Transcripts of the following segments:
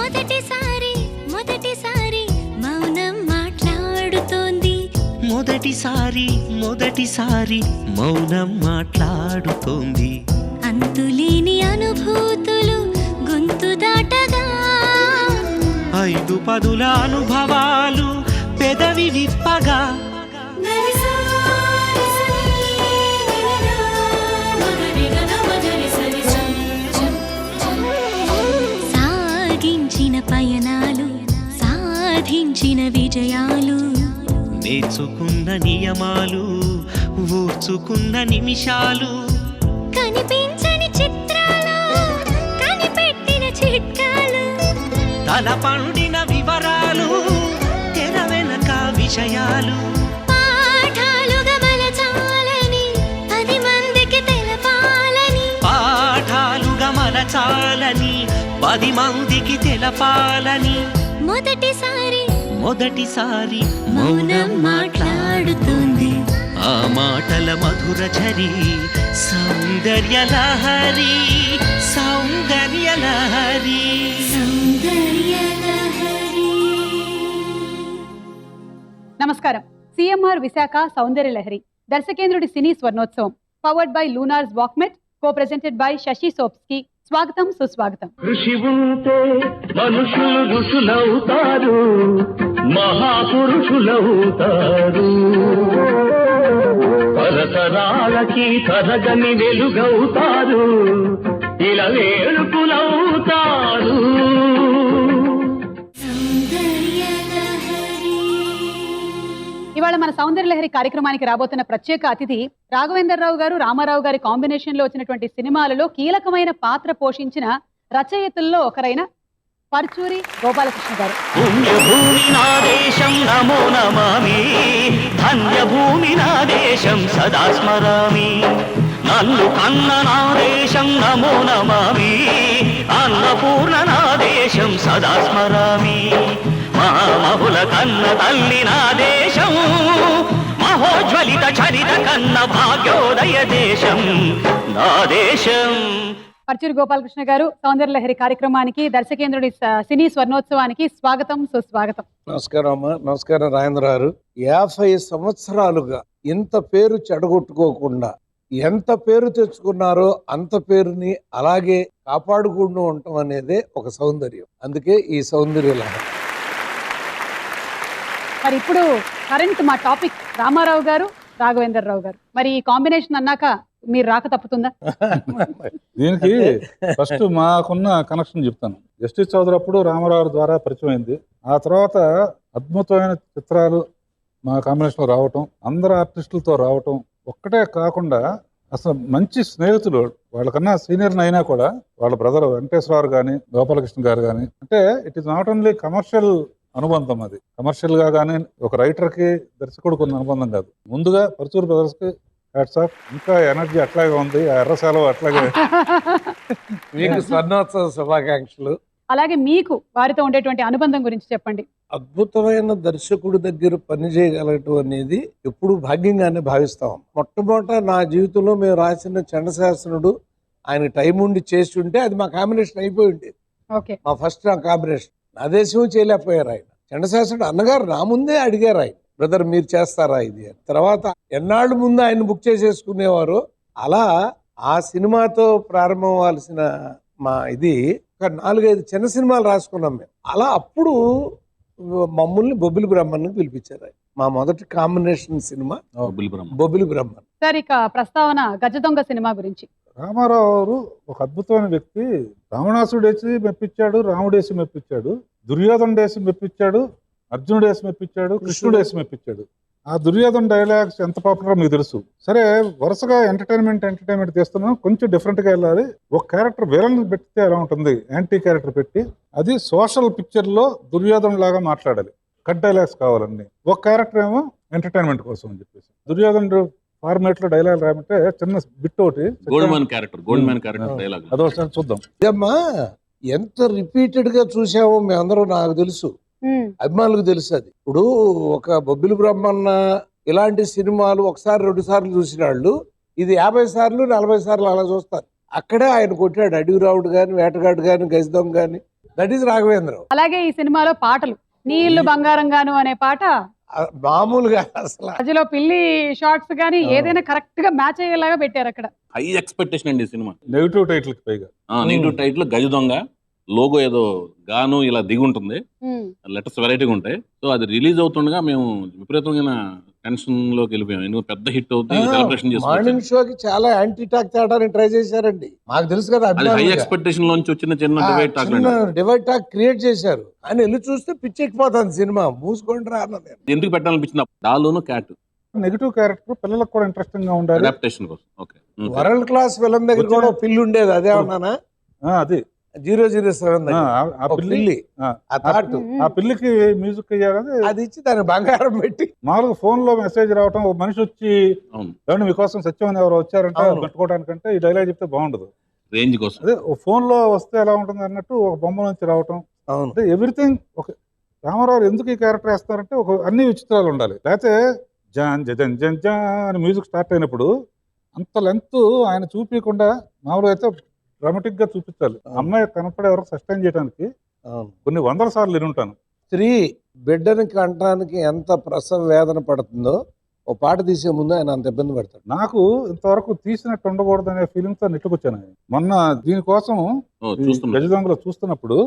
మొదటిసారి మొదటిసారి మౌనం మాట్లాడుతోంది. మొదటిసారి మొదటిసారి మౌనం మాట్లాడుతోంది. అంతులేని అనుభూతులు గొంతు దాటగా, 5 పదుల అనుభవాలు పెదవి విప్పగా, సాగించిన పయనాలు సాధించిన విజయాలు, నేర్చుకున్న నియమాలు ఊర్చుకున్న నిమిషాలు, కనిపించని చిత్రాలు కనిపెట్టిన చిట్కాలు, తల పండిన వివరాలు తెర వెనక విషయాలు, పాఠాలుగా మలచాలని 10 మందికి తెలపాలని, పాఠాలుగా మలచాలని 10 మందికి తెలపాలని. మొదటిసారి మొదటిసారి మౌనం మాట్లాడుతుంది. ఆ మాటల మధుర ఝరి సౌందర్య లహరి, సౌందర్య లహరి. సౌందర్య లహరి. నమస్కారం. సిఎంఆర్ విశాఖ సౌందర్య లహరి దర్శకేంద్రుడి సినీ స్వర్ణోత్సవం పవర్డ్ బై లూనార్స్ వాక్మెట్, కో ప్రెజెంటెడ్ బై శశి సోప్స్కి. స్వాగతం, సుస్వాగతం. ఋషి ఉంటే మనుషులు ఋషులవుతారు, మహాపురుషులవుతారు, తరతరాలకి తరగని వెలుగవుతారు, ఇలా వేడుకులవుతారు. ఇవాళ మన సౌందర్య లహరి కార్యక్రమానికి రాబోతున్న ప్రత్యేక అతిథి రాఘవేంద్రరావు గారు, రామారావు గారి కాంబినేషన్ లో వచ్చినటువంటి సినిమాలలో కీలకమైన పాత్ర పోషించిన రచయితల్లో ఒకరైన పరుచూరి గోపాలకృష్ణ గారు. పుణ్యభూమి నా దేశం నమో నమామి, ధన్యభూమి నా దేశం సదా స్మరామి, నన్ను కన్న నా దేశం నమో నమామి, అన్నపూర్ణ నా దేశం సదా స్మరామి, మహుల కన్న తల్లి నా దేశం, మహోజ్వలిత చరిత కన్న భాగ్యోదయ దేశం నా దేశం. పరుచూరి గోపాలకృష్ణ గారు సౌందర్య లహరి కార్యక్రమానికి, దర్శకేంద్రుడి సినీ స్వర్ణోత్సవానికి స్వాగతం, సుస్వాగతం. నమస్కారం అమ్మా. నమస్కారం రాజేంద్ర గారు. 50 సంవత్సరాలుగా ఇంత పేరు చెడగొట్టుకోకుండా ఎంత పేరు తెచ్చుకున్నారో అంత పేరుని అలాగే కాపాడుకుంటూ ఉండటం అనేదే ఒక సౌందర్యం. అందుకే ఈ సౌందర్య లహరి. మరి ఇప్పుడు కరెంట్ మా టాపిక్ రామారావు గారు, రాఘవేంద్రరావు గారు. మరి ఈ కాంబినేషన్ అన్నాక మీరు రాక తప్పుతుందా? దీనికి ఫస్ట్ మాకున్న కనెక్షన్ చెప్తాను. జస్టిస్ చౌదరి అప్పుడు రామారావు ద్వారా పరిచయం అయింది. ఆ తర్వాత అద్భుతమైన చిత్రాలు మా కాంబినేషన్లో రావటం, అందరు ఆర్టిస్టులతో రావటం ఒక్కటే కాకుండా అసలు మంచి స్నేహితులు. వాళ్ళకన్నా సీనియర్ అయినా కూడా వాళ్ళ బ్రదర్ వెంకటేశ్వరరావు కానీ, గోపాలకృష్ణ గారు కానీ, అంటే it is not only commercial అనుబంధం. అది కమర్షియల్ గా కానీ ఒక రైటర్ కి దర్శకుడు కొన్ని అనుబంధం కాదు. ముందుగా పరుచూరి బ్రదర్స్ కి హ్యాట్స్ ఆఫ్. ఇంకా ఎనర్జీ అట్లాగే ఉంది, ఆ ఎర్రసాల అట్లాగే. మీకు స్వర్ణోత్సవ శుభాకాంక్షలు. అలాగే మీకు వారితో ఉండేటువంటి అనుబంధం గురించి చెప్పండి. అద్భుతమైన దర్శకుడి దగ్గర పని చేయగలగటం అనేది ఎప్పుడు భాగ్యంగానే భావిస్తాం. మొట్టమొదట నా జీవితంలో మేము రాసిన చండశాసనుడు ఆయన టైం ఉండి చేసి ఉంటే అది మా కాంబినేషన్ అయిపోయి ఉండేది. ఓకే, మా ఫస్ట్ నా కాంబినేషన్. నా దేశం చేయలేకపోయారు ఆయన. చండశాసనుడు అన్నగారు నా ముందే అడిగారు ఆయన, బ్రదర్ మీరు చేస్తారా ఇది అని. తర్వాత ఎన్నాళ్ళు ముందు ఆయన బుక్ చేసేసుకునేవారు. అలా ఆ సినిమాతో ప్రారంభం అవ్వాల్సిన మా ఇది ఒక 4-5 చిన్న సినిమాలు రాసుకున్నాం మేము. అలా అప్పుడు మమ్మల్ని బొబ్బిలి బ్రహ్మణ్ని పిలిపించారు ఆయన. మా మొదటి కాంబినేషన్ సినిమా బొబ్బిలి బ్రహ్మణ్. సార్, ఇక ప్రస్తావన గజ దొంగ సినిమా గురించి. రామారావు ఒక అద్భుతమైన వ్యక్తి. రావణాసుడేసి మెప్పించాడు, రాముడేసి మెప్పించాడు, దుర్యోధనుడేసి మెప్పించాడు, అర్జునుడేసి మెప్పించాడు, కృష్ణుడేసి మెప్పించాడు. ఆ దుర్యోధన డైలాగ్స్ ఎంత పాపులర్ మీకు తెలుసు. సరే, వరుసగా ఎంటర్టైన్మెంట్ తీస్తున్నాం, కొంచెం డిఫరెంట్ గా వెళ్ళాలి. ఒక క్యారెక్టర్ విలన్ పెడితే ఎలా ఉంటుంది, యాంటీ క్యారెక్టర్ పెట్టి అది సోషల్ పిక్చర్ లో దుర్యోధన లాగా మాట్లాడాలి. కట్ డైలాగ్స్ కావాలండి. ఒక క్యారెక్టర్ ఏమో ఎంటర్టైన్మెంట్ కోసం అని చెప్పేసి దుర్యోధనుడు ఫార్మేట్ లో డైలాగ్ రామంటే చిన్న బిట్ ఒకటి అదొకసారి చూద్దాం. ఇదమ్మా ఎంత రిపీటెడ్ గా చూసామో మేమందరం, నాకు తెలుసు, అభిమానులకు తెలుసు. అది ఇప్పుడు ఒక బొబ్బిలి బ్రహ్మన్న ఇలాంటి సినిమాలు 1-2 సార్లు చూసిన వాళ్ళు ఇది 50 సార్లు 40 సార్లు అలా చూస్తారు. అక్కడే ఆయన కొట్టాడు. అడవి రావుడు గాని, వేటగాడు గాని, గజదొంగ గాని దట్ ఈస్ రాఘవేంద్రరావు. అలాగే ఈ సినిమాలో పాటలు నీళ్లు బంగారంగాను అనే పాట మామూలుగా అసలు మధ్యలో పిల్లి షార్ట్స్ గానీ ఏదైనా కరెక్ట్ గా మ్యాచ్ అయ్యేలాగా పెట్టారు అక్కడ. హై ఎక్స్పెక్టేషన్ అండి ఈ సినిమా. నెగిటివ్ టైటిల్ పైగా నెగిటివ్ టైటిల్ గజ దొంగ, లోగో ఏదో గాను ఇలా దిగి ఉంటుంది, లెటర్స్ వెరైటీగా ఉంటాయి. సో అది రిలీజ్ అవుతుండగా మేము విపరీతమైన టెన్షన్ లోకి వెళ్ళిపోయాం. ఎందుకంటే పెద్ద హిట్ అవుతుంది, సెలబ్రేషన్ చేసుకోవచ్చు. మార్నింగ్ షోకి చాలా యాంటీ టాక్ తేడానికి ట్రై చేశారండి. మాకు తెలుసు కదా, అది హై ఎక్స్పెక్టేషన్ లోంచి వచ్చిన చిన్న divide talk. Divide talk create చేశారు. ఆయన వెళ్ళి చూస్తే పిచ్చెక్కిపోతుంది సినిమా. మూసుకోండి రా అన్న నేను. ఎందుకు పెట్టాలనిపించింది? డాలును క్యాట్ నెగిటివ్ క్యారెక్టర్ పిల్లలకు కూడా ఇంట్రెస్టింగ్ గా ఉండాలి. అడాప్టేషన్ కోసం. ఓకే, వరల్డ్ క్లాస్ విలన్ దగ్గర కూడా ఒక పిల్లి ఉండేది, అదే అన్నానా? అది 007 ఆ పిల్లి, ఆ పిల్లికి మ్యూజిక్ అయ్యారని అది ఇచ్చి దాన్ని బంగారం పెట్టి మామూలుగా ఫోన్ లో మెసేజ్ రావటం, ఒక మనిషి వచ్చి ఏమంటే మీకోసం సత్యం అని ఎవరు వచ్చారంటే పెట్టుకోవడానికంటే ఈ డైలాగ్ చెప్తే బాగుండదు. రేంజ్ కోసం అదే ఫోన్ లో వస్తే ఎలా ఉంటుంది అన్నట్టు ఒక బొమ్మ నుంచి రావటం. అంటే ఎవ్రీథింగ్ ఒక రామారావు ఎందుకు ఈ క్యారెక్టర్ వేస్తారంటే ఒక అన్ని విచిత్రాలు ఉండాలి. లేకపోతే జాన్ జన్ జన్ జా అని మ్యూజిక్ స్టార్ట్ అయినప్పుడు అంత లెంత్ ఆయన చూపించకుండా మామూలుగా అయితే డ్రామాటిక్ గా చూపించాలి. అమ్మాయి కనపడే వరకు సస్టైన్ చేయడానికి కొన్ని వందల సార్లు వినుంటాను. స్త్రీ బిడ్డని కంటానికి ఎంత ప్రసవ వేదన పడుతుందో ఓ పాట తీసే ముందు ఆయన అంత ఇబ్బంది పడతాడు. నాకు ఇంతవరకు తీసినట్టు ఉండకూడదు అనే ఫీలింగ్ తో నెట్టుకొచ్చాను. మొన్న దీనికోసం గజదొంగలో చూస్తున్నప్పుడు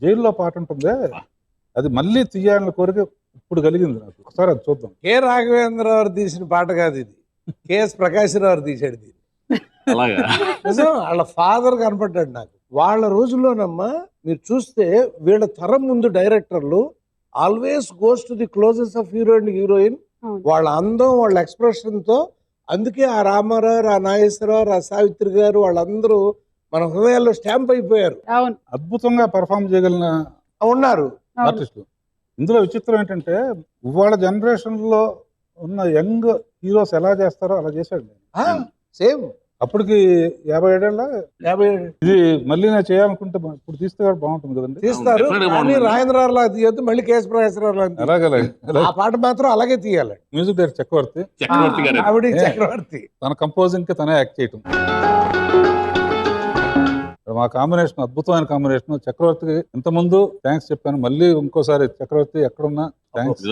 జైల్లో పాట ఉంటుంది, అది మళ్ళీ తీయాలని కోరిక ఇప్పుడు కలిగింది నాకు. ఒకసారి అది చూద్దాం. కె రాఘవేంద్రరావు తీసిన పాట కాదు ఇది, కెఎస్ ప్రకాశ్రావు తీశాడు దీన్ని. నిజం, వాళ్ళ ఫాదర్ కనపడ్డాడు నాకు. వాళ్ళ రోజుల్లోనమ్మా మీరు చూస్తే వీళ్ళ తరం ముందు డైరెక్టర్లు always goes to the closes of hero and heroine. వాళ్ళ అందం, వాళ్ళ ఎక్స్ప్రెషన్ తో, అందుకే ఆ రామారావు, ఆ నాగేశ్వరరావు, ఆ సావిత్రి గారు వాళ్ళందరూ మన హృదయాల్లో స్టాంప్ అయిపోయారు. అద్భుతంగా పెర్ఫామ్ చేయగలిగిన ఉన్నారు ఆర్టిస్టులు. ఇందులో విచిత్రం ఏంటంటే ఇవాళ జనరేషన్ లో ఉన్న యంగ్ హీరోస్ ఎలా చేస్తారో అలా చేశాడు. సేమ్ అప్పటికి 57 ఏళ్ళ ఇది మళ్ళీ నేను చేయాలనుకుంటే ఇప్పుడు తీస్తే బాగుంటుంది కదండి. తీస్తారు, కానీ రాజేంద్రరావు లాగా తీయద్దు, మళ్ళీ కేఎస్ ప్రకాశ్రావు లాగా. అలాగే ఆ పాట మాత్రం అలాగే తీయాలి. మ్యూజిక్ డైరెక్టర్ చక్రవర్తి, ఆవిడ చక్రవర్తి తన కంపోజింగ్ కి తనే యాక్ట్ చేయటం. మా కాంబినేషన్ అద్భుతమైన కాంబినేషన్. చక్రవర్తికి ఇంతకుముందు థ్యాంక్స్ చెప్పాను, మళ్ళీ ఇంకోసారి చక్రవర్తి ఎక్కడున్నా థ్యాంక్స్.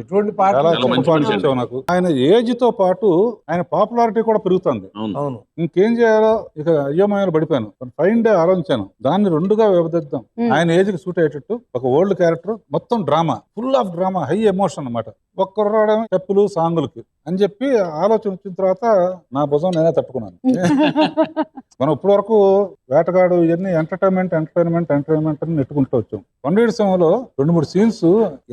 ఇటువంటి పాట చాలా గొప్ప పాట ఇచ్చావు నాకు. ఆయన ఏజ్ తో పాటు ఆయన పాపులారిటీ కూడా పెరుగుతుంది. ఇంకేం చేయాలో ఇక అయ్యమయాలు పడిపోయాను. ఫైన్ డే ఆలోచించాను, దాన్ని రెండుగా విభజిద్దాం. ఆయన ఏజ్ కి సూట్ అయ్యేటట్టు ఒక ఓల్డ్ క్యారెక్టర్, మొత్తం drama, full of drama, high emotion అన్నమాట. ఒక్కరు చెప్పులు సాంగులకి అని చెప్పి ఆలోచన వచ్చిన తర్వాత నా భుజం నేనే తట్టుకున్నాను. మనం ఇప్పటి వరకు వేటగాడు ఇవన్నీ ఎంటర్టైన్మెంట్ అని నెట్టుకుంటూ వచ్చాం. కొండవీడి సింహంలో 2-3 సీన్స్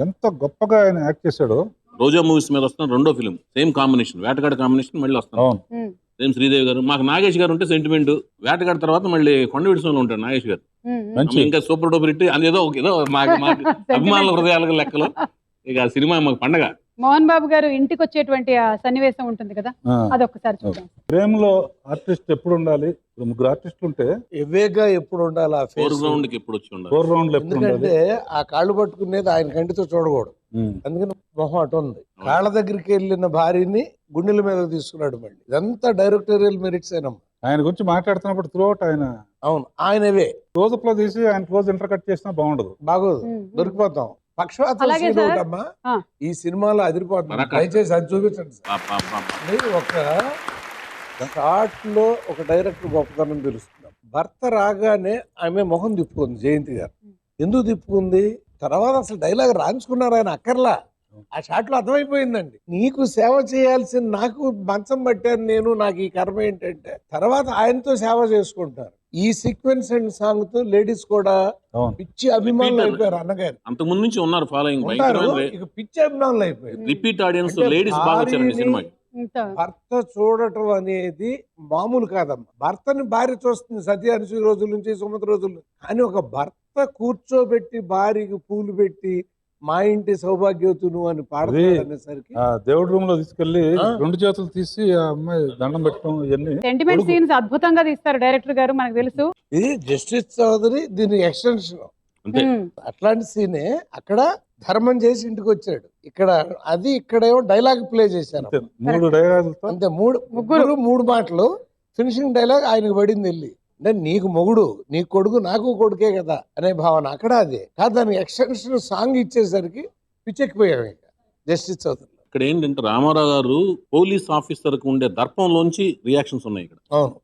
ఎంత గొప్పగా ఆయన యాక్ట్ చేశాడో. రోజా మూవీస్ మీద వస్తున్న రెండో ఫిల్మ్, సేమ్ కాంబినేషన్, వేటగాడు కాంబినేషన్ మళ్ళీ వస్తాను. సేమ్ శ్రీదేవి గారు. మాకు నాగేష్ గారు ఉంటే సెంటిమెంట్, వేటగాడి తర్వాత మళ్ళీ కొండవీడి సింహంలో ఉంటాడు నాగేష్ గారు. ఇంకా సూపర్ డూపర్ హిట్. అది ఏదో మాకు అభిమానుల హృదయాలకు లెక్కలు. ఇక సినిమా మాకు పండగ. మోహన్ బాబు గారు ఇంటికి వచ్చేటువంటి ఆ సన్నివేశం ఉంటుంది కదా, అదొకసారి చూద్దాం. ప్రేమలో ఆర్టిస్ట్ ఎప్పుడు ఉండాలి? 3 ఆర్టిస్టులు ఉంటే ఎవేగా ఎప్పుడు ఉండాలి? ఫోర్ గ్రౌండ్ కి ఎప్పుడు వచ్చి ఉండాలి? ఫోర్ రౌండ్ ఎప్పుడు ఉండాలి? ఎందుకంటే ఆ కాళ్ళు పట్టుకునేది ఆయన కంటితో చూడకూడదు, అందుకని మొహం అటు ఉంది. కాళ్ళ దగ్గరికి వెళ్ళిన భార్యని గుండెల మీద తీసుకున్నాడు. మళ్ళీ ఇదంతా డైరెక్టోరియల్ మెరిట్స్ అయినా. ఆయన గురించి మాట్లాడుతున్నప్పుడు త్రూఅవుట్ ఆయన, అవును, ఆయనవే క్లోజప్ లో తీసి ఆయన క్లోజ్ ఇంటర్ కట్ చేసినా బాగుండదు, దొరికిపోతాం. పక్షవాతం ఒకటమ్మా ఈ సినిమాలో అదిరిపోతుంది. దయచేసి అది చూపించండి. ఒక షార్ట్ లో ఒక డైరెక్టర్ గొప్పతనం తెలుస్తుంది. భర్త రాగానే ఆమె మొహం తిప్పుకుంది జయంతి గారు. ఎందుకు తిప్పుకుంది? తర్వాత అసలు డైలాగ్ రాయించుకున్నారు ఆయన, అక్కర్లా. ఆ షాట్ లో అర్థమైపోయిందండి, నీకు సేవ చేయాల్సిన నాకు మంచం పట్టాను నేను, నాకు ఈ కర్మ ఏంటంటే. తర్వాత ఆయనతో సేవ చేసుకుంటారు. ఈ సీక్వెన్స్ అండ్ సాంగ్ తో లేడీస్ కూడా పిచ్చి అభిమానులు అయిపోయారు. అన్నగారు అంతకు ముందు నుంచి ఉన్నారు ఫాలోయింగ్, ఇక పిచ్చి అభిమానులు అయిపోయారు. రిపీట్ ఆడియన్స్ లేడీస్ బాగా వచ్చారండి సినిమాకి. భర్త చూడటం అనేది మామూలు కాదమ్మా. భర్తని భార్య చూస్తుంది సతీ అనుసూయ రోజుల నుంచి, సుమతి రోజుల నుంచి. కానీ ఒక భర్త కూర్చోబెట్టి భార్యకి పూలు పెట్టి మా ఇంటి సౌభాగ్యవతును అని పాడతాడు అనేసరికి దేవుడి రూమ్ లో తీసుకెళ్లి 2 చేతులు తీసి ఆ అమ్మాయి దండం పెట్టడం, ఇవన్నీ సెంటిమెంట్ సీన్స్ అద్భుతంగా తీస్తారు డైరెక్టర్ గారు, మనకు తెలుసు. ఇది జస్టిస్ చౌదరి దీని ఎక్స్టెన్షన్. అట్లాంటి సీనే అక్కడ ధర్మం చేసి ఇంటికి వచ్చాడు. ఇక్కడ అది ఇక్కడేమో డైలాగ్ ప్లే చేశారు. 3 డైలాగులతో అంతే, 3 మాటలు ఫినిషింగ్ డైలాగ్ ఆయనకు పడింది. వెళ్ళి అంటే నీకు మొగుడు నీకు కొడుకు నాకు కొడుకే కదా అనే భావన అక్కడ అదే కాదు. దానికి ఎక్స్టెన్షన్ సాంగ్ ఇచ్చేసరికి పిచ్చెక్కిపోయాం ఇక జస్టిస్ చౌదరి. ఇక్కడ ఏంటంటే రామారావు గారు పోలీస్ ఆఫీసర్ కు ఉండే దర్పంలోంచి రియాక్షన్స్ ఉన్నాయి ఇక్కడ. అవును,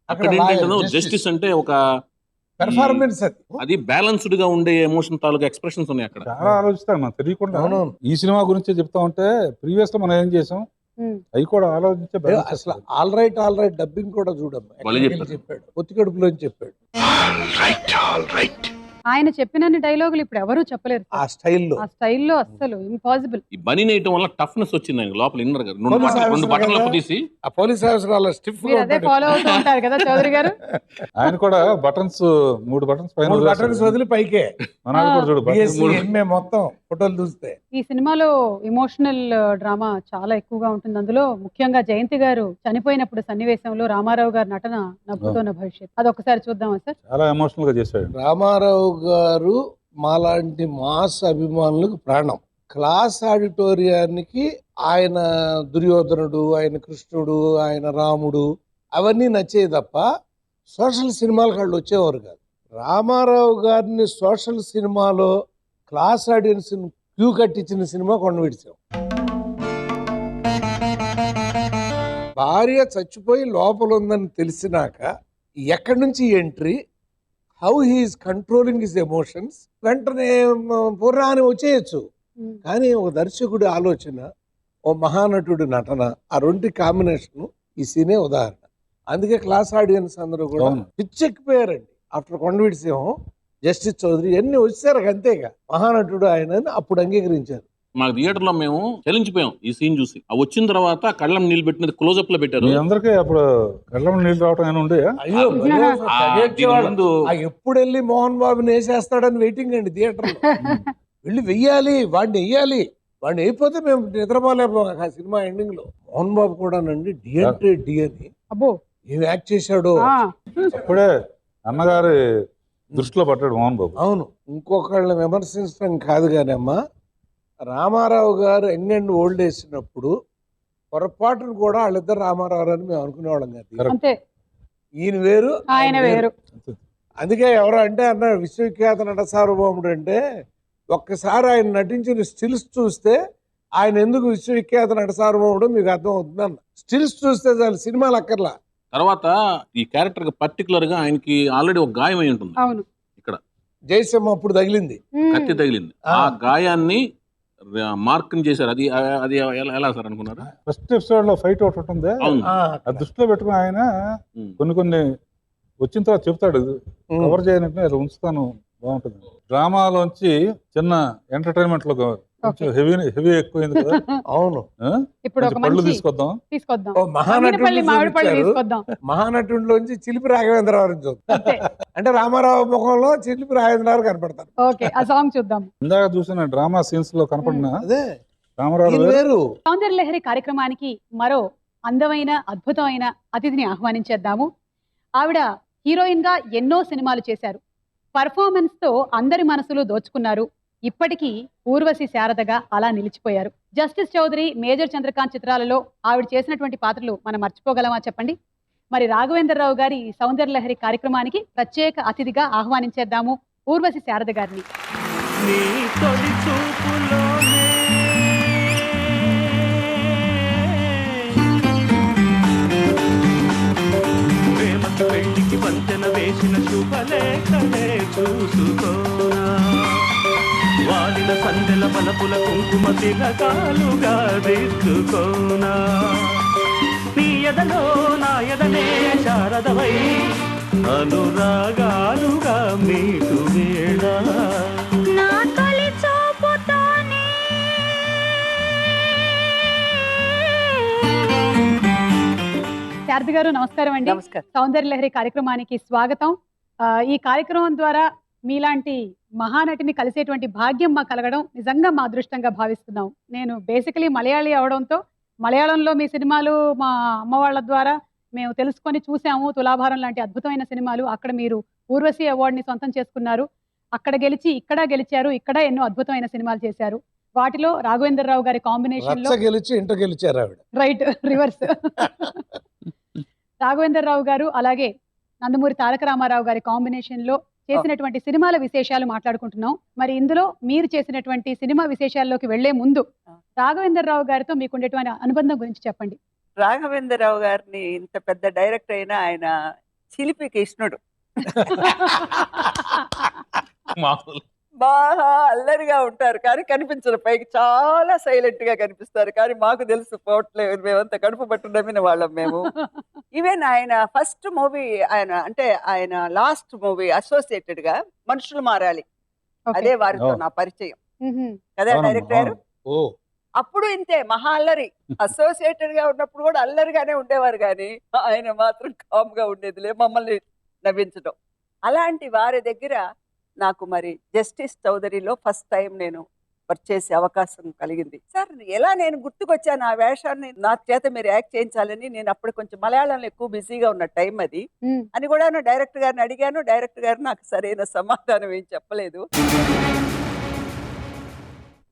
అక్కడ ఏంటంటే జస్టిస్ అంటే ఒక పెర్ఫార్మెన్స్ అది బ్యాలెన్స్డ్ గా ఉండే ఎమోషన్ తాలూకా ఎక్స్ప్రెషన్స్ ఉన్నాయి అక్కడ. చాలా ఆలోచిస్తాను మనం తెలియకుండా. అవునవును. ఈ సినిమా గురించి చెప్తా ఉంటే ప్రీవియస్ లో మనం ఏం చేసాం అవి కూడా ఆలోచించే అసలు ఆల్ రైట్ డబ్బింగ్ కూడా చూడమ్మా వాళ్ళు చెప్పాడు, పొత్తి కడుపులోంచి చెప్పాడు ఆయన చెప్పినన్ని డైలాగులు ఇప్పుడు ఎవరు చెప్పలేరు ఆ స్టైల్లో. ఆ స్టైల్లో అస్సలు ఇంపాసిబుల్. ఈ బనీ నేయటం వల్ల టఫ్నెస్ వచ్చింది ఆయన లోపల ఇన్నర్ గా పోలీస్ రెండు బట్టలు ఆఫీసర్ తీసి ఆ పోలీస్ ఆఫీసర్ అలా స్టిఫ్ మీరు అదే ఫాలో అవుతూ ఉంటారు కదా చౌదరి గారు. ఆయన కూడా బటన్స్ 3 బటన్స్ పైన బటన్స్ వదిలి పైకే మనాడు కూడా చూడు buttons BSc, MA మొత్తం ఫోటోలు చూస్తే. ఈ సినిమాలో ఎమోషనల్ డ్రామా చాలా ఎక్కువగా ఉంటుంది. అందులో ముఖ్యంగా జయంతి గారు చనిపోయినప్పుడు సన్నివేశంలో రామారావు గారి నటన నవ్వుతోన్న భవిష్యత్, అదొకసారి చూద్దామా సార్? చాలా ఎమోషనల్ గా చేశాడు. రామారావు గారు మాలాంటి మాస్ అభిమానులకు ప్రాణం. క్లాస్ ఆడిటోరియానికి ఆయన దుర్యోధనుడు, ఆయన కృష్ణుడు, ఆయన రాముడు అవన్నీ నచ్చేవి తప్ప సోషల్ సినిమాలకు వాళ్ళు వచ్చేవారు కాదు. రామారావు గారిని సోషల్ సినిమాలో క్లాస్ ఆడియన్స్ క్యూ కట్టించిన సినిమా కొండవీటి. భార్య చచ్చిపోయి లోపల ఉందని తెలిసినాక ఎక్కడి నుంచి entry, how he is controlling his emotions, వెంటనే పూర్ణాన్ని వచ్చేయచ్చు. కానీ ఒక దర్శకుడి ఆలోచన, ఓ మహానటుడి నటన, ఆ రెండు కాంబినేషన్ ఈ సీనే ఉదాహరణ. అందుకే క్లాస్ ఆడియన్స్ అందరూ కూడా పిచ్చెక్కిపోయారండి. ఆఫ్టర్ కొండవీటి సింహం, జస్టిస్ చౌదరి అన్ని వచ్చారు అంతేగా. మహానటుడు ఆయన అప్పుడు అంగీకరించారు. మా థియేటర్ లో మేము చలించిపోయాం ఈ సీన్ చూసి. ఆ వచ్చిన తర్వాత కళ్ళం నీళ్ళు పెట్టినది క్లోజప్ లో పెట్టారు. మీ అందరికీ అప్పుడు కళ్ళం నీళ్ళు రావటం ఏమైనా ఉండే? అయ్యో దీని ముందు ఎప్పుడు వెళ్ళి మోహన్ బాబుని వేసేస్తాడని వెయిటింగ్ అండి థియేటర్ లో. వెళ్ళి వెయ్యాలి, వాడిని వెయ్యాలి, వాడిని అయిపోతే మేము నిద్రపోలేకపోయాం. ఆ సినిమా ఎండింగ్ లో మోహన్ బాబు కూడా నండి డి అంటే డి అని అబ్బో ఏం యాక్ట్ చేశాడు. అప్పుడే అన్నగారి దృష్టిలో పడ్డాడు మోహన్ బాబు. అవును, ఇంకొకళ్ళని విమర్శించడం కాదు కానీ అమ్మా, రామారావు గారు యంగ్ అండ్ ఓల్డ్ వేసినప్పుడు పొరపాటును కూడా వాళ్ళిద్దరు రామారావు అని మేము అనుకునేవాళ్ళం కాదు. అంతే, ఈయన వేరు ఆయన వేరు. అందుకే ఎవరు అంటే అన్న విశ్వవిఖ్యాత నట సార్వభౌముడు అంటే ఒక్కసారి ఆయన నటించిన స్టిల్స్ చూస్తే ఆయన ఎందుకు విశ్వవిఖ్యాత నట సార్వభౌముడు మీకు అర్థం అవుతుంది అన్న. స్టిల్స్ చూస్తే చాలు, సినిమాలు అక్కర్లా. తర్వాత ఈ క్యారెక్టర్ పర్టికులర్ గా ఆయనకి ఆల్రెడీ ఒక గాయం అయి ఉంటుంది. అవును, ఇక్కడ జయసింహ అప్పుడు తగిలింది, కత్తి తగిలింది. ఆ గాయాన్ని మార్కింగ్ చేశారు. అది అది ఎలా సార్ అనుకున్నారు? ఫస్ట్ ఎపిసోడ్ లో ఫైట్ ఒకటి ఉంటుంది, ఆ దృష్టిలో పెట్టుకుని ఆయన కొన్ని వచ్చిన తర్వాత చెప్తాడు, కవర్ చేయనంటే అది ఉంచుతాను, బాగుంటుంది. డ్రామాలోంచి చిన్న ఎంటర్టైన్మెంట్ లో కొంచెం హెవీ ఎక్కువైంది కదా. అవును, ఇప్పుడు ఒక పళ్ళు మంచి తీసుకొద్దాం. మహానటుడిలోంచి చిలిపి రాఘవేంద్రరావు చూద్దాం. అంటే రామారావు ముఖంలో చిలిపి రాఘవేంద్రరావు కనపడతారు. ఓకే, ఆ సాంగ్ చూద్దాం. ఇందాక చూసిన డ్రామా సీన్స్ లో కనపడిన అదే రామారావు వేరు. సౌందర్య లహరి కార్యక్రమానికి మరో అందమైన అద్భుతమైన అతిథిని ఆహ్వానించేద్దాము. ఆవిడ హీరోయిన్ గా ఎన్నో సినిమాలు చేశారు. పర్ఫార్మెన్స్ తో అందరి మనసులు దోచుకున్నారు. ఇప్పటికీ ఊర్వశి శారదగా అలా నిలిచిపోయారు. జస్టిస్ చౌదరి, మేజర్ చంద్రకాంత్ చిత్రాలలో ఆవిడ చేసినటువంటి పాత్రలు మనం మర్చిపోగలమా చెప్పండి? మరి రాఘవేంద్రరావు గారి సౌందర్య లహరి కార్యక్రమానికి ప్రత్యేక అతిథిగా ఆహ్వానించేద్దాము ఊర్వశి శారద గారిని. పెళ్లికి వంతెన వేసిన శుభలేఖలే చూసుకోనా, వాలిన సందెల బలపుల కుంకుమ తిలకాలుగా దిద్దుకోనా, నీ ఎదలో నా ఎదనే శారదవై అనురాగాలుగా మీటు వేళ. శారద గారు నమస్కారం అండి. సౌందర్య లహరి కార్యక్రమానికి స్వాగతం. ఈ కార్యక్రమం ద్వారా మీలాంటి మహానటిని కలిసేటువంటి భాగ్యం మాకు కలగడం నిజంగా మా అదృష్టంగా భావిస్తున్నాం. నేను బేసికలీ మలయాళీ అవడంతో మలయాళంలో మీ సినిమాలు మా అమ్మ వాళ్ళ ద్వారా మేము తెలుసుకొని చూసాము. తులాభారం లాంటి అద్భుతమైన సినిమాలు. అక్కడ మీరు ఊర్వశి అవార్డుని సొంతం చేసుకున్నారు. అక్కడ గెలిచి ఇక్కడ గెలిచారు. ఇక్కడ ఎన్నో అద్భుతమైన సినిమాలు చేశారు. వాటిలో రాఘవేంద్రరావు గారి కాంబినేషన్ లో గెలిచి ఇంటర్ గెలిచారు ఆవిడ. Right, reverse. రాఘవేంద్రరావు గారు అలాగే నందమూరి తారక రామారావు గారి కాంబినేషన్ లో చేసినటువంటి సినిమాల విశేషాలు మాట్లాడుకుంటున్నాం. మరి ఇందులో మీరు చేసినటువంటి సినిమా విశేషాల్లోకి వెళ్లే ముందు రాఘవేంద్రరావు గారితో మీకు ఉండేటువంటి అనుబంధం గురించి చెప్పండి. రాఘవేంద్రరావు గారిని ఇంత పెద్ద డైరెక్టర్ అయినా ఆయన చిలిపి కృష్ణుడు. మామూలు బాగా అల్లరిగా ఉంటారు కానీ కనిపించరు, పైకి చాలా సైలెంట్ గా కనిపిస్తారు. కానీ మాకు తెలుసు పోవట్లేదు, మేమంతా కడుపు పట్టు నమ్మిన వాళ్ళం మేము. ఈవెన్ ఆయన ఫస్ట్ మూవీ ఆయన లాస్ట్ మూవీ అసోసియేటెడ్ గా మనుషులు మారాలి, అదే వారితో నా పరిచయం కదా డైరెక్టర్ గారు. అప్పుడు ఇంతే మహా అల్లరి, అసోసియేటెడ్ గా ఉన్నప్పుడు కూడా అల్లరిగానే ఉండేవారు కానీ ఆయన మాత్రం కామ్ గా ఉండేదిలే, మమ్మల్ని నవ్వించడం. అలాంటి వారి దగ్గర నాకు మరి జస్టిస్ చౌదరిలో ఫస్ట్ టైం నేను వర్క్ చేసే అవకాశం కలిగింది. సార్ ఎలా నేను గుర్తుకొచ్చాను ఆ వేషాన్ని నా చేత మీరు యాక్ట్ చేయించాలని. నేను అప్పుడు కొంచెం మలయాళంలో ఎక్కువ బిజీగా ఉన్న టైం అది అని కూడా డైరెక్టర్ గారిని అడిగాను. డైరెక్టర్ గారు నాకు సరైన సమాధానం ఏం చెప్పలేదు.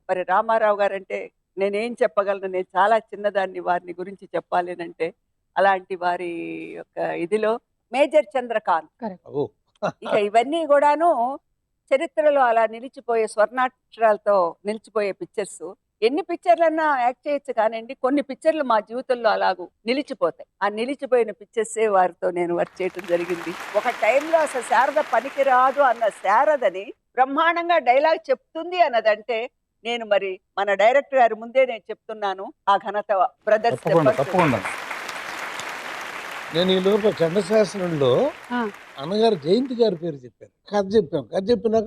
మరి రామారావు గారు అంటే నేనేం చెప్పగలను, నేను చాలా చిన్నదాన్ని వారిని గురించి చెప్పాలేనంటే. అలాంటి వారి యొక్క ఇదిలో మేజర్ చంద్రకాంత్, ఇక ఇవన్నీ కూడాను చరిత్రలో అలా నిలిచిపోయే స్వర్ణాక్షరాలతో నిలిచిపోయే పిక్చర్స్. ఎన్ని పిక్చర్లన్నా యాక్ట్ చేయొచ్చు కానివ్వండి, కొన్ని పిక్చర్లు మా జీవితంలో అలాగూ నిలిచిపోతాయి. ఆ నిలిచిపోయిన పిక్చర్సే వారితో నేను వర్క్ చేయడం జరిగింది. ఒక టైంలో అసలు శారద పనికిరాదు అన్న శారదని బ్రహ్మాండంగా డైలాగ్ చెప్తుంది అన్నదంటే నేను మరి మన డైరెక్టర్ గారి ముందే నేను చెప్తున్నాను ఆ ఘనత బ్రదర్స్. నేను ఈ లోపల చండశాసనంలో అన్నగారు జయంతి గారి పేరు చెప్పారు. కథ చెప్పినాక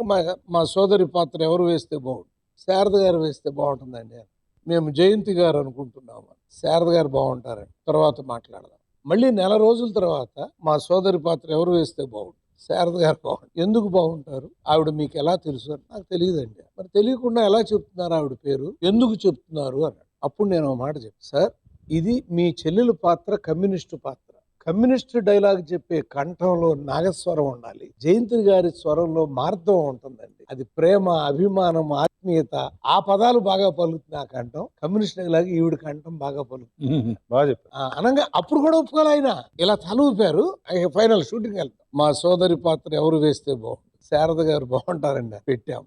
మా సోదరి పాత్ర ఎవరు వేస్తే బాగుంటుంది, శారద గారు వేస్తే బాగుంటుందండి. మేము జయంతి గారు అనుకుంటున్నాము, శారద గారు బాగుంటారని తర్వాత మాట్లాడదాం. మళ్ళీ నెల రోజుల తర్వాత మా సోదరి పాత్ర ఎవరు వేస్తే బాగుంటుంది, శారద గారు బాగుంటుంది. ఎందుకు బాగుంటారు, ఆవిడ మీకు ఎలా తెలుసు అని. నాకు తెలియదండి. మరి తెలియకుండా ఎలా చెప్తున్నారు ఆవిడ పేరు, ఎందుకు చెప్తున్నారు అన్నాడు. అప్పుడు నేను ఒక మాట చెప్పాను, సార్ ఇది మీ చెల్లెలు పాత్ర కమ్యూనిస్టు పాత్ర. కమ్యూనిస్ట్ డైలాగ్ చెప్పే కంఠంలో నాగస్వరం ఉండాలి, జయంతి గారి స్వరంలో మార్గం ఉంటుందండి. అది ప్రేమ, అభిమానం, ఆత్మీయత, ఆ పదాలు బాగా పలుకుతుంది ఆ కంఠం. కమ్యూనిస్ట్ డైలాగ్ ఈవిడ కంఠం బాగా పలుకుతుంది బాగా చెప్పారు. అనగా అప్పుడు కూడా ఒప్పుకోవాలి ఆయన. ఇలా తల ఊపారు. ఫైనల్ షూటింగ్ వెళ్తాం. మా సోదరి పాత్ర ఎవరు వేస్తే బాగుంటుంది, శారద గారు బాగుంటారండి పెట్టాం.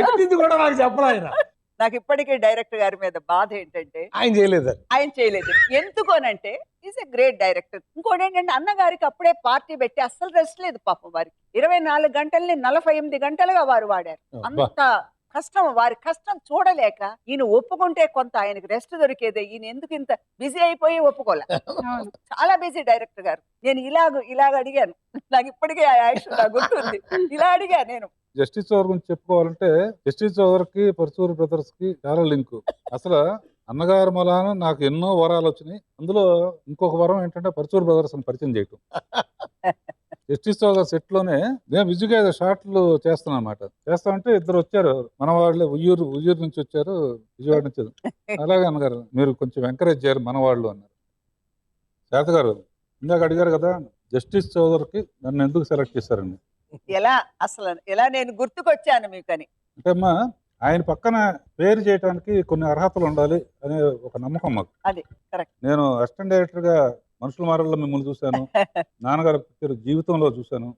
పెట్టింది కూడా నాకు చెప్పాలి ఆయన. నాకు ఇప్పటికీ డైరెక్టర్ గారి మీద బాధ ఏంటంటే ఆయన చేయలేదు. ఎందుకోనంటే ఈజ్ ఎ గ్రేట్ డైరెక్టర్. ఇంకోటి ఏంటంటే అన్నగారికి అప్పుడే పార్టీ పెట్టి అస్సలు రెస్ట్ లేదు పాపం వారికి. 24 గంటల్ని 48 గంటలుగా వారు వాడారు. అంత కష్టం, వారి కష్టం చూడలేక ఈయన ఒప్పుకుంటే కొంత ఆయనకి రెస్ట్ దొరికేదే. ఈయన ఎందుకు ఇంత బిజీ అయిపోయి ఒప్పుకోలే. చాలా బిజీ డైరెక్టర్ గారు. నేను ఇలాగ అడిగాను, నాకు ఇప్పటికే ఆ యాక్షన్ నాకు గుర్తుంది. ఇలా అడిగా నేను. జస్టిస్ చౌదరి గురించి చెప్పుకోవాలంటే జస్టిస్ చౌదరికి పరుచూరి బ్రదర్స్ కి చాలా లింక్. అసలు అన్నగారు మూలాన నాకు ఎన్నో వరాలు వచ్చినాయి. అందులో ఇంకొక వరం ఏంటంటే పరుచూరి బ్రదర్స్ అని పరిచయం చేయటం. జస్టిస్ చౌదరి సెట్ లోనే నేను విజుగా షాట్లు చేస్తాను అనమాట. చేస్తామంటే ఇద్దరు వచ్చారు మన వాళ్ళే, ఉయ్యూరు నుంచి వచ్చారు, విజయవాడ నుంచి. అలాగే అన్నగారు మీరు కొంచెం ఎంకరేజ్ చేయరు మన వాళ్ళు అన్నారు. శారద గారు ఇందాక అడిగారు కదా జస్టిస్ చౌదరికి నన్ను ఎందుకు సెలెక్ట్ చేశారండి, ఎలా నేను గుర్తుకొచ్చాను మీకని. అంటే అమ్మా ఆయన పక్కన పేరు చేయడానికి కొన్ని అర్హతలు ఉండాలి అనే ఒక నమ్మకం మాకు. అది కరెక్ట్. నేను అసిస్టెంట్ డైరెక్టర్ గా మనుషుల మారల్లో మిమ్మల్ని చూశాను, నాన్నగారి పిక్చర్ జీవితంలో చూశాను,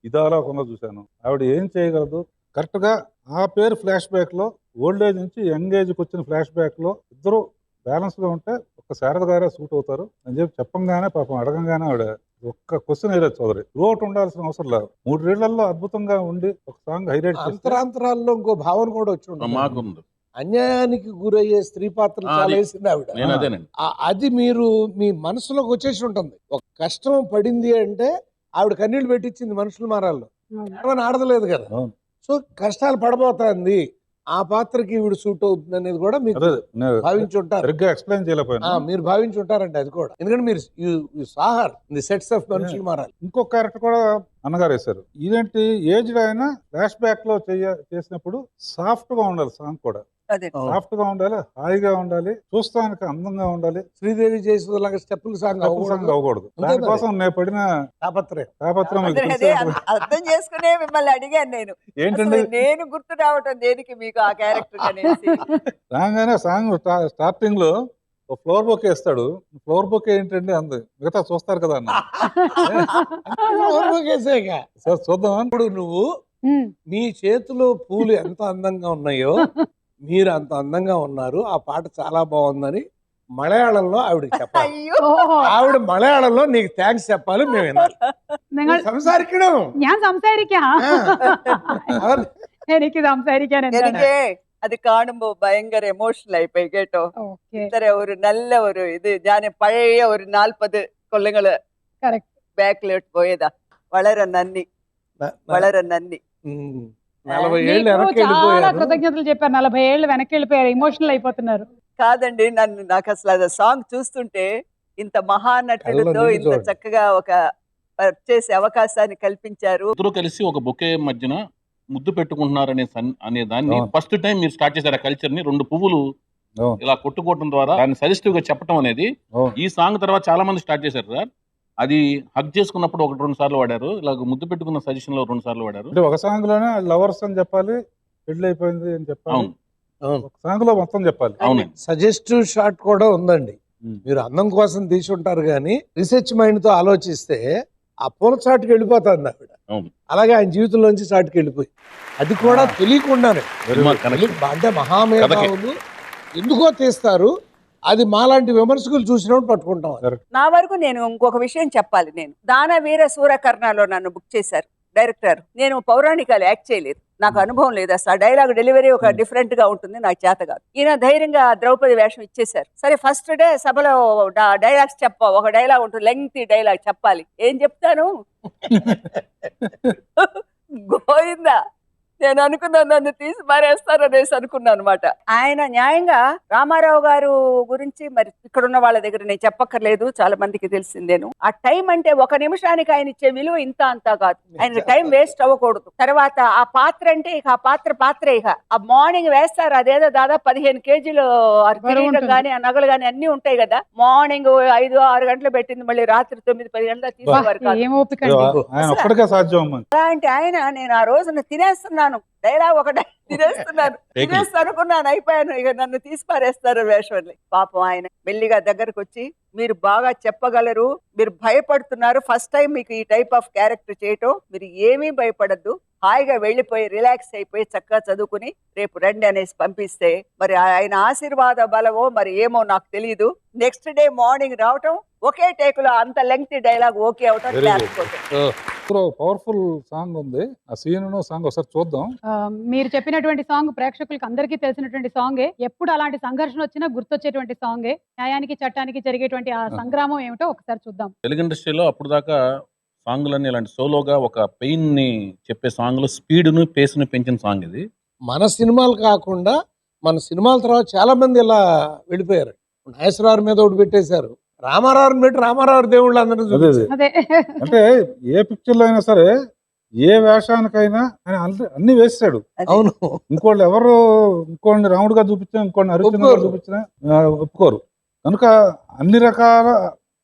ఇదాలోకంలో చూశాను. ఆవిడ ఏం చేయగలదు కరెక్ట్ గా ఆ పేరు ఫ్లాష్ బ్యాక్ లో ఓల్డ్ ఏజ్ నుంచి యంగ్ ఏజ్కి వచ్చిన ఫ్లాష్ బ్యాక్ లో ఇద్దరు బ్యాలెన్స్ గా ఉంటే ఒక శారద గారే సూట్ అవుతారు అని చెప్పి చెప్పంగానే పాపం అడగంగానే ఆవిడ ఒక్క క్వశ్చన్ వేయలేదు చౌదరి. రూట్ ఉండాల్సిన అవసరం లేదు. 3 రీళ్లలో అద్భుతంగా ఉండి ఒక సాంగ్ హైలైట్. అంతరాంతరాల్లో ఇంకో భావన కూడా వచ్చి మాకుంది. అన్యాయానికి గురయ్యే స్త్రీ పాత్ర చాలా వేసింది ఆవిడ. అది మీరు మీ మనసులోకి వచ్చేసి ఉంటుంది. ఒక కష్టం పడింది అంటే ఆవిడ కన్నీళ్లు పెట్టించింది మనుషులు మారాల్లో. ఏమని ఆడదలేదు కదా. సో కష్టాలు పడబోతుంది, ఆ పాత్రకి ఈవిడ సూట్ అవుతుంది అనేది కూడా మీరు భావించుంటారు. ఎక్స్ప్లెయిన్ చేయలేకపోయినా మీరు భావించుంటారండి అది కూడా. ఎందుకంటే మీరు సాహర్ ది సెట్స్ ఆఫ్ మనుషులు మారాలి. ఇంకొక క్యారెక్టర్ కూడా అన్నగారు వేశారు. ఇదేంటి ఏజ్డ్ ఆయన ఫ్లాష్ బ్యాక్ లో చేసినప్పుడు సాఫ్ట్ గా ఉండాలి, సాంగ్ కూడా సాఫ్ట్ గా ఉండాలి, హాయిగా ఉండాలి, చూస్తానికి అందంగా ఉండాలి. శ్రీదేవి చేసేలాగా స్టెప్పులు సాంగ్ అవ్వకూడదు. దానికోసం నేను పడిన తాపత్రం అర్థం చేసుకునే మిమ్మల్ని అడిగాను నేను. ఏంటంటే నేను గుర్తు రావటం దేనికి మీకు ఆ క్యారెక్టర్ అనేసి. రాగానే సాంగ్ స్టార్టింగ్ లో ఒక ఫ్లవర్ బొకే ఇస్తాడు. ఫ్లవర్ బొకే ఏంటండి అంది, మిగతా చూస్తారు కదా అన్న. ఓకేసేగా. సార్ చూద్దామా? ఇప్పుడు నువ్వు మీ చేతిలో పూలు ఎంత అందంగా ఉన్నాయో మీరు అంత అందంగా ఉన్నారు, ఆ పాట చాలా బాగుందని మలయాళంలో ఆవిడకి చెప్పాలి. അയ്യോ ആവിడ മലയാളంలో నీకు థ్యాంక్స్ చెప్పాలి, మేము వినాలి. നിങ്ങൾ സംസാരിക്കണം. ഞാൻ സംസാരിക്കാം. അവർ എനിക്ക് സംസാരിക്കാൻ എന്താണ്? എനിക്ക് അത് കാണുമ്പോ ഭയങ്കര എമോഷണൽ ആയിപ്പോയി കേട്ടോ. ഓക്കെ, ഇത്ര ഒരു നല്ല ഒരു ഇത് ഞാൻ പഴയ ഒരു 40 കൊല്ലങ്ങള് കറക്റ്റ്. ബാക്കിലോട്ട് പോയതാ. വളരെ നന്ദി, വളരെ നന്ദി. 40 ఏళ్ళు మీకు వెనక్కి చాలా వెళ్ళిపోయారు. కృతజ్ఞతలు చెప్పారు. 40 ఏళ్ళు వెనక్కి వెళ్ళిపోయారు, ఎమోషనల్ అయిపోతున్నారు. కాదండి, నాకు అసలు అది సాంగ్ చూస్తుంటే ఇంత మహానటుడితో కళ్ళలో నీళ్ళు ఇంత చూడండి. చక్కగా ఒక చేసే అవకాశాన్ని కల్పించారు. ఇద్దరు కలిసి ఒక బొకే మధ్యన ముద్దు పెట్టుకుంటున్నారు అనే దాన్ని అవును. ఫస్ట్ టైం మీరు స్టార్ట్ చేశారు. ఆ కల్చర్ ని 2 పువ్వులు అవును. ఇలా కొట్టుకోవడం ద్వారా దాన్ని సజెస్టివ్ గా చెప్పడం అనేది అవును. ఈ సాంగ్ తర్వాత చాలా మంది స్టార్ట్ చేశారు సార్. అది హగ్ చేసుకున్నప్పుడు 1-2 సార్లు వాడారు, ఇలా ముద్దు పెట్టుకున్న సజెషన్ లో 2 సార్లు వాడారు. అంటే ఒక సాంగ్ లోనే లవర్స్ అని చెప్పాలి, పెళ్లి అయిపోయింది అని చెప్పాలి, అవును అవును. ఒక సాంగ్ లో మొత్తం చెప్పాలి. అవునండి. సజెస్టివ్ షాట్ కూడా ఉందండి. ఉమ్. మీరు అందం కోసం తీసి ఉంటారు కానీ రీసెర్చ్ మైండ్ తో ఆలోచిస్తే ఆ పూల చాటుకి వెళ్ళిపోతుంది ఆవిడ. అవును. అలాగే ఆయన జీవితంలోంచి చాటుకి వెళ్ళిపోయి అది కూడా తెలియకుండానే. Cinema connection. అంటే మహామేధావులు ఎందుకో తీస్తారు, అది మాలాంటి విమర్శకులు చూసినప్పుడు పట్టుకుంటాం. నా వరకు నేను ఇంకొక విషయం చెప్పాలి. నేను దానవీర సూరకర్ణలో నన్ను బుక్ చేశారు డైరెక్టర్. నేను పౌరాణికాలు యాక్ట్ చేయలేదు, నాకు అనుభవం లేదు అసలు. ఆ డైలాగ్ డెలివరీ ఒక డిఫరెంట్ గా ఉంటుంది, నాకు చేత కాదు. ఈయన ధైర్యంగా ద్రౌపది వేషం ఇచ్చేశారు. సరే ఫస్ట్ డే సభలో డైలాగ్స్ ఒక డైలాగ్ ఉంటుంది, లెంగ్తీ డైలాగ్ చెప్పాలి. ఏం చెప్తాను? గోయిందా, నేను అనుకున్నాను నన్ను తీసి మారేస్తారనేసి అనుకున్నాను అనమాట. ఆయన న్యాయంగా రామారావు గారు గురించి మరి ఇక్కడ ఉన్న వాళ్ళ దగ్గర నేను చెప్పక్కర్లేదు, చాలా మందికి తెలిసిందేను. ఆ టైం అంటే 1 నిమిషానికి ఆయన ఇచ్చే విలువ ఇంత అంతా కాదు. ఆయన టైం వేస్ట్ అవ్వకూడదు. తర్వాత ఆ పాత్ర అంటే ఇక ఆ పాత్రే. ఇక ఆ మార్నింగ్ వేస్తారు, అదేదో దాదాపు 15 కేజీలు కిరీటం గానీ ఆ నగలు గానీ అన్ని ఉంటాయి కదా. మార్నింగ్ 5-6 గంటలు పెట్టింది, మళ్ళీ రాత్రి 9-10 గంటల తీసేవారు కాదు. ఏం ఓపిక అండి. ఆయన ఒక్కడికే సాధ్యం అమ్మా. అలాంటి ఆయన నేను ఆ రోజున తినేస్తున్నాను డైలాగ్ తినేస్తున్నాను అనుకున్నాను, అయిపోయాను. ఇక నన్ను తీసి పారేస్తారు వేషంలో. పాపం ఆయన మెల్లిగా దగ్గరకు వచ్చి, మీరు బాగా చెప్పగలరు, మీరు భయపడుతున్నారు, ఫస్ట్ టైం మీకు ఈ టైప్ ఆఫ్ క్యారెక్టర్ చేయటం, మీరు ఏమీ భయపడద్దు, హాయిగా వెళ్ళిపోయి రిలాక్స్ అయిపోయి చక్కగా చదువుకుని రేపు రండి అనేసి పంపిస్తే, మరి ఆయన ఆశీర్వాద బలమో మరి ఏమో నాకు తెలియదు. నెక్స్ట్ డే మార్నింగ్ రావటం, ఒకే టేకులో అంత లెంగ్తీ డైలాగ్ ఓకే అవటం, Very good. Class powerful song ఉంది, ఆ సీన్ సాంగ్ ఒకసారి చూద్దాం. మీరు చెప్పినటువంటి సాంగ్ ప్రేక్షకులకు అందరికీ తెలిసినటువంటి సాంగే. ఎప్పుడు అలాంటి సంఘర్షణ వచ్చినా గుర్తొచ్చేటువంటి సాంగే. న్యాయానికి చట్టానికి జరిగేటువంటి ఆ సంగ్రామం ఏమిటో ఒకసారి చూద్దాం. తెలుగు ఇండస్ట్రీలో అప్పుడు దాకా సాంగ్లన్నీ ఇలాంటి సోలోగా ఒక పెయిన్ ని చెప్పే సాంగ్లు స్పీడ్ ను పేస్ ను పెంచిన సాంగ్ ఇది. మన సినిమాలు కాకుండా మన సినిమాల తర్వాత చాలా మంది ఇలా వెళ్ళిపోయారు. నాగేశ్వరరావు మీద ఒకటి పెట్టేశారు, రామారావుని పెట్టి రామారావు దేవుళ్ళు అందరూ అదే చూపించారు. అదే అంటే ఏ పిక్చర్ లో అయినా సరే, ఏ వేషానికైనా ఆయన అన్ని వేసాడు. అవును. ఇంకోళ్ళని రాముడుగా చూపించినా, ఇంకోళ్ళని హరిశ్చంద్రుడిగా ఒప్పుకోరు. చూపించినా ఒప్పుకోరు. కనుక అన్ని రకాల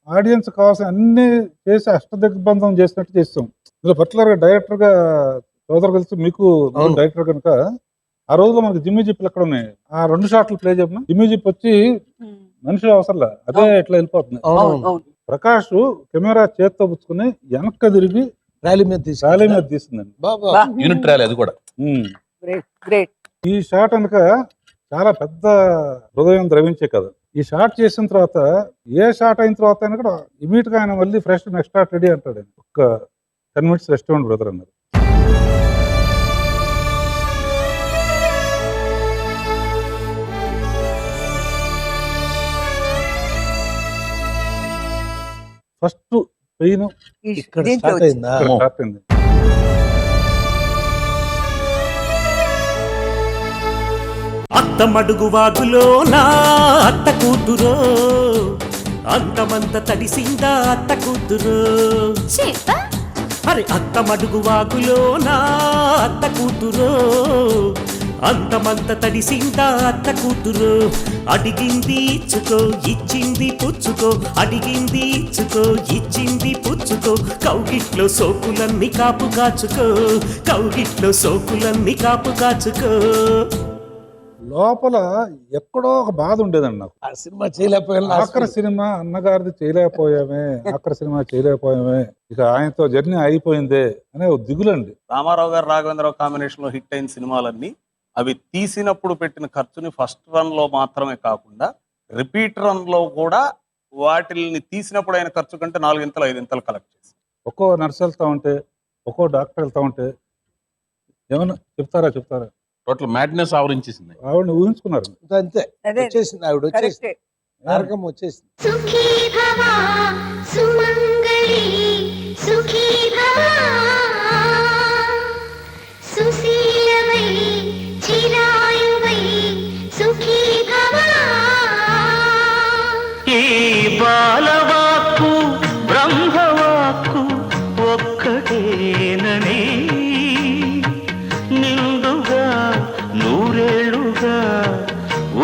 ఆడియన్స్ కావాల్సిన అన్ని చేసి అష్టదిగ్బంధం చేసినట్టు చేస్తాం. ఇందులో పర్టికులర్ గా డైరెక్టర్ గా సోదరు కలిసి మీకు అవును. డైరెక్టర్ కనుక ఆ రోజులో మనకి జిమ్మి జిప్పులు ఎక్కడ ఉన్నాయి, ఆ 2 షాట్లు ప్లే చెప్పిన జిమ్మి జిప్ వచ్చి మనిషి అవసరంలా అదే ఇట్లా వెళ్ళిపోతుంది. అవును. ప్రకాష్ కెమెరా చేత్తో పుచ్చుకుని వెనక్కి తిరిగి ర్యాలీ మీద తీసి ర్యాలీ మీద తీసిందండి. బాబా యూనిట్ ట్రయల్ అది కూడా. గ్రేట్. ఈ షాట్ అనక చాలా పెద్ద హృదయం ద్రవించే కదా. ఈ షాట్ చేసిన తర్వాత ఏ షాట్ అయిన తర్వాత అయినా కూడా ఇమీడియట్ గా ఆయన మళ్ళీ ఫ్రెష్ నెక్స్ట్ షాట్ రెడీ అంటాడు. ఆయన ఒక 10 minutes రెస్ట్ ఇవ్వండి బ్రదర్ అన్నారు. ఫస్ట్ పెయిన్ ఇక్కడ దీంట్లో స్టార్ట్ వచ్చింది. అయిందా? స్టార్ట్ అయింది. అత్తమడుగు వాగులో నా అత్త కూతురో, అంతమంత తడిసిందా అత్త కూతురు. అరే అత్తమడుగు వాగులో నా అత్త కూతురో, అంతమంత తడిసిందా అత్త కూతురు. అడిగింది ఇచ్చుకో, ఇచ్చింది పుచ్చుకో, అడిగింది ఇచ్చుకో, ఇచ్చింది పుచ్చుకో, కౌగిట్లో సోకులన్నీ కాపు కాచుకో, కౌగిట్లో సోకులన్నీ కాపు కాచుకో. లోపల ఎక్కడో ఒక బాధ ఉండేదండి నాకు. ఆ సినిమా చేయలేకపోయినా ఆఖరి సినిమా అన్నగారిది చేయలేకపోయామే, ఆఖరి సినిమా చేయలేకపోయామే, ఇక ఆయనతో జర్నీ అయిపోయిందే అనే ఒక దిగులండి. రామారావు గారు రాఘవేంద్రరావు కాంబినేషన్ లో హిట్ అయిన సినిమాలన్నీ అవి తీసినప్పుడు పెట్టిన ఖర్చుని ఫస్ట్ రన్ లో మాత్రమే కాకుండా రిపీట్ రన్ లో కూడా వాటిని తీసినప్పుడు అయిన ఖర్చు కంటే 4 ఇంతలు 5 ఇంతలు కలెక్ట్ చేసి ఒక్కో నర్సు వెళ్తా ఉంటే, ఒక్కో డాక్టర్ వెళ్తా ఉంటే ఏమన్నా చెప్తారా టోటల్ మ్యాడ్నెస్ ఆవరించేసింది. ఆవిడని ఊహించుకున్నారు. అంతే అదే వచ్చేసింది, ఆవిడ వచ్చేసింది, కరెక్టే. నరకం వచ్చేసింది. సుఖీ భవ సుమంగళి సుఖీ భవ సుశీలవై చిరాయువై సుఖీ భవ ఈ బాలవాక్కు బ్రహ్మవాక్కు ఒక్కటేనని నిండుగా నూరేళ్లుగా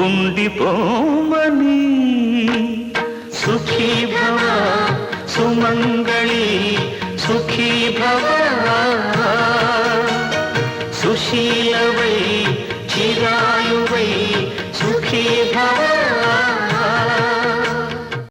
ఉండిపోమని. సుఖీ భవ సుమంగళి సుఖీ భవ సుశీలవై చిరా